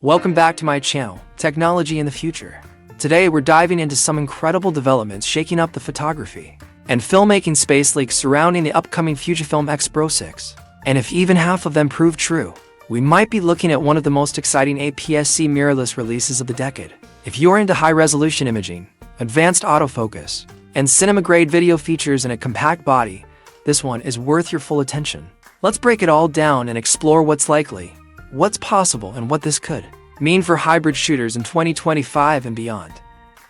Welcome back to my channel, Technology in the Future. Today we're diving into some incredible developments shaking up the photography and filmmaking space leaks surrounding the upcoming Fujifilm X-Pro 6. And if even half of them prove true, we might be looking at one of the most exciting APS-C mirrorless releases of the decade. If you're into high-resolution imaging, advanced autofocus, and cinema-grade video features in a compact body, this one is worth your full attention. Let's break it all down and explore what's likely, what's possible, and what this could mean for hybrid shooters in 2025 and beyond.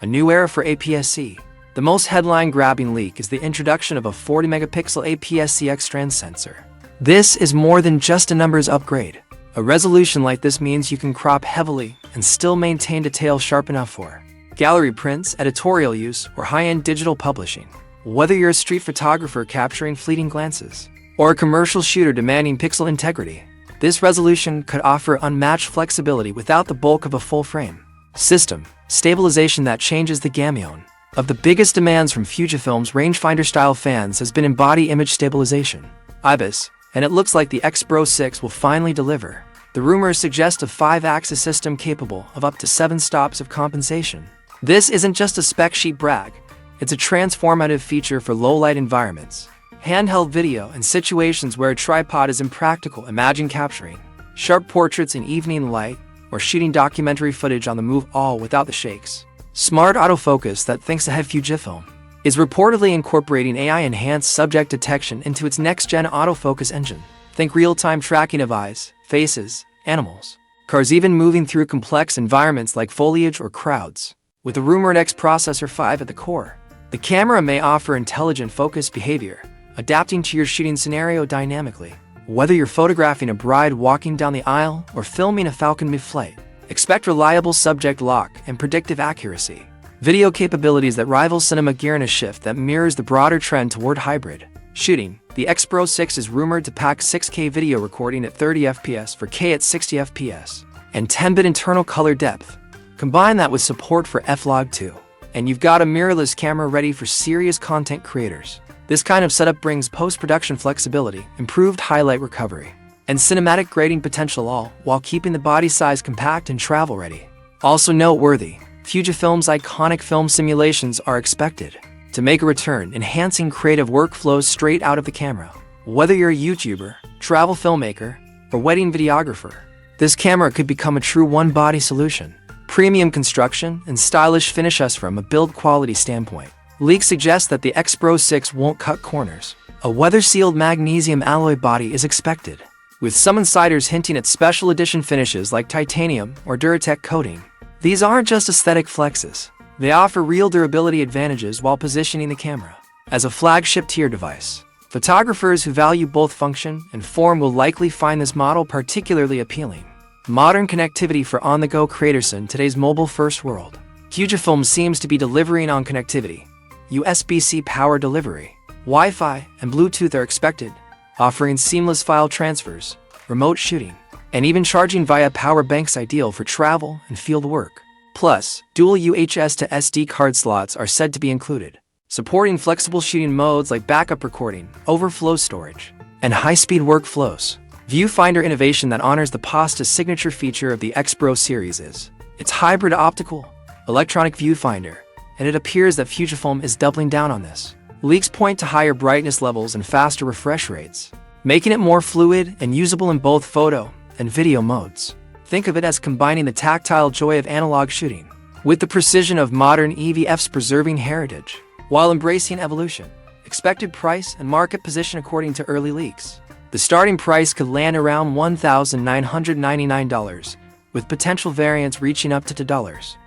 A new era for APS-C. The most headline-grabbing leak is the introduction of a 40-megapixel APS-C X-trans sensor. This is more than just a numbers upgrade. A resolution like this means you can crop heavily and still maintain detail sharp enough for gallery prints, editorial use, or high-end digital publishing. Whether you're a street photographer capturing fleeting glances or a commercial shooter demanding pixel integrity, this resolution could offer unmatched flexibility without the bulk of a full-frame system. Stabilization that changes the gamut of the biggest demands from Fujifilm's rangefinder-style fans has been in body image stabilization, IBIS, and it looks like the XPro 6 will finally deliver. The rumors suggest a 5-axis system capable of up to 7 stops of compensation. This isn't just a spec sheet brag, it's a transformative feature for low-light environments, handheld video, and situations where a tripod is impractical. Imagine capturing sharp portraits in evening light or shooting documentary footage on the move, all without the shakes. Smart autofocus that thinks ahead. Fujifilm is reportedly incorporating AI-enhanced subject detection into its next-gen autofocus engine. Think real-time tracking of eyes, faces, animals, cars, even moving through complex environments like foliage or crowds. With the rumored X processor 5 at the core, the camera may offer intelligent focus behavior, adapting to your shooting scenario dynamically. Whether you're photographing a bride walking down the aisle or filming a falcon mid-flight, expect reliable subject lock and predictive accuracy. Video capabilities that rival cinema gear in a shift that mirrors the broader trend toward hybrid shooting. The XPro 6 is rumored to pack 6K video recording at 30 FPS, 4K at 60 FPS, and 10-bit internal color depth. Combine that with support for F-Log 2, and you've got a mirrorless camera ready for serious content creators. This kind of setup brings post-production flexibility, improved highlight recovery, and cinematic grading potential, all while keeping the body size compact and travel-ready. Also noteworthy, Fujifilm's iconic film simulations are expected to make a return, enhancing creative workflows straight out of the camera. Whether you're a YouTuber, travel filmmaker, or wedding videographer, this camera could become a true one-body solution. Premium construction and stylish finishes. From a build quality standpoint, leaks suggest that the XPro 6 won't cut corners. A weather-sealed magnesium alloy body is expected, with some insiders hinting at special edition finishes like titanium or Duratec coating. These aren't just aesthetic flexes. They offer real durability advantages while positioning the camera as a flagship tier device. Photographers who value both function and form will likely find this model particularly appealing. Modern connectivity for on-the-go creators in today's mobile-first world. Fujifilm seems to be delivering on connectivity. USB-C power delivery, Wi-Fi, and Bluetooth are expected, offering seamless file transfers, remote shooting, and even charging via power banks, ideal for travel and field work. Plus, dual UHS to SD card slots are said to be included, supporting flexible shooting modes like backup recording, overflow storage, and high-speed workflows. Viewfinder innovation that honors the pasta signature feature of the XPro series is its hybrid optical electronic viewfinder, and it appears that Fujifilm is doubling down on this. Leaks point to higher brightness levels and faster refresh rates, making it more fluid and usable in both photo and video modes. Think of it as combining the tactile joy of analog shooting with the precision of modern EVFs, preserving heritage while embracing evolution. Expected price and market position. According to early leaks, the starting price could land around $1,999, with potential variants reaching up to $200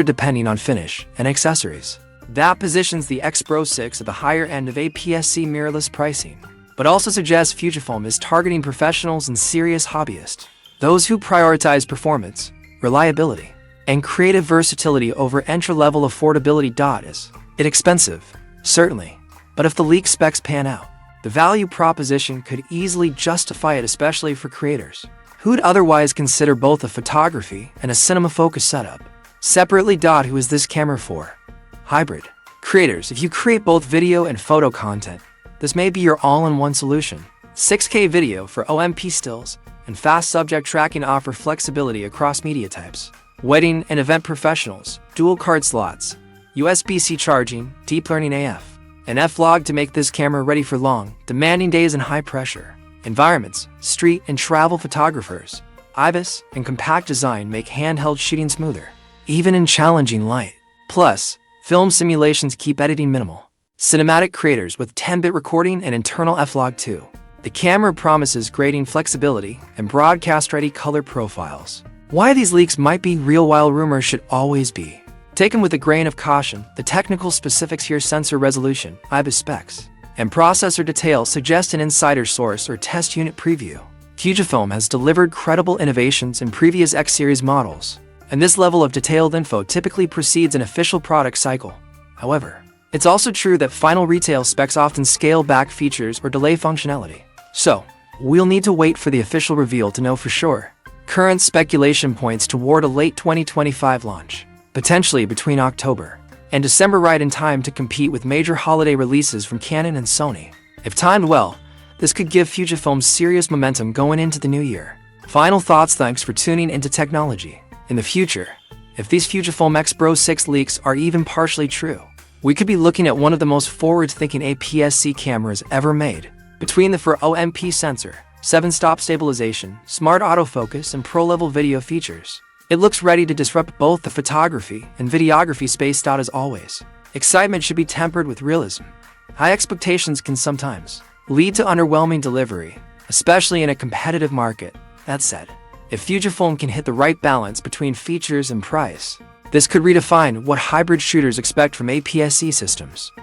depending on finish and accessories. That positions the XPro 6 at the higher end of APS-C mirrorless pricing, but also suggests Fujifilm is targeting professionals and serious hobbyists, those who prioritize performance, reliability, and creative versatility over entry-level affordability. Is it expensive? Certainly. But if the leak specs pan out, the value proposition could easily justify it, especially for creators who'd otherwise consider both a photography and a cinema-focused setup separately. Who is this camera for? Hybrid creators. If you create both video and photo content, this may be your all-in-one solution. 6K video for OMP stills and fast subject tracking offer flexibility across media types. Wedding and event professionals, dual card slots, USB-C charging, deep learning AF, and F-Log to make this camera ready for long, demanding days in high-pressure environments. Street and travel photographers, IBIS and compact design make handheld shooting smoother, even in challenging light. Plus, film simulations keep editing minimal. Cinematic creators with 10-bit recording and internal F-Log 2. The camera promises grading flexibility and broadcast-ready color profiles. Why these leaks might be real while rumors should always be taken with a grain of caution. The technical specifics here: sensor resolution, IBIS specs, and processor details suggest an insider source or test unit preview. Fujifilm has delivered credible innovations in previous X-series models, and this level of detailed info typically precedes an official product cycle. However, it's also true that final retail specs often scale back features or delay functionality. So, we'll need to wait for the official reveal to know for sure. Current speculation points toward a late 2025 launch, potentially between October and December, right in time to compete with major holiday releases from Canon and Sony. If timed well, this could give Fujifilm serious momentum going into the new year. Final thoughts: thanks for tuning into technology. In the future, if these Fujifilm X-Pro 6 leaks are even partially true, we could be looking at one of the most forward-thinking APS-C cameras ever made. Between the 4-MP sensor, 7-stop stabilization, smart autofocus, and pro-level video features, it looks ready to disrupt both the photography and videography space. As always, excitement should be tempered with realism. High expectations can sometimes lead to underwhelming delivery, especially in a competitive market. That said, if Fujifilm can hit the right balance between features and price, this could redefine what hybrid shooters expect from APS-C systems.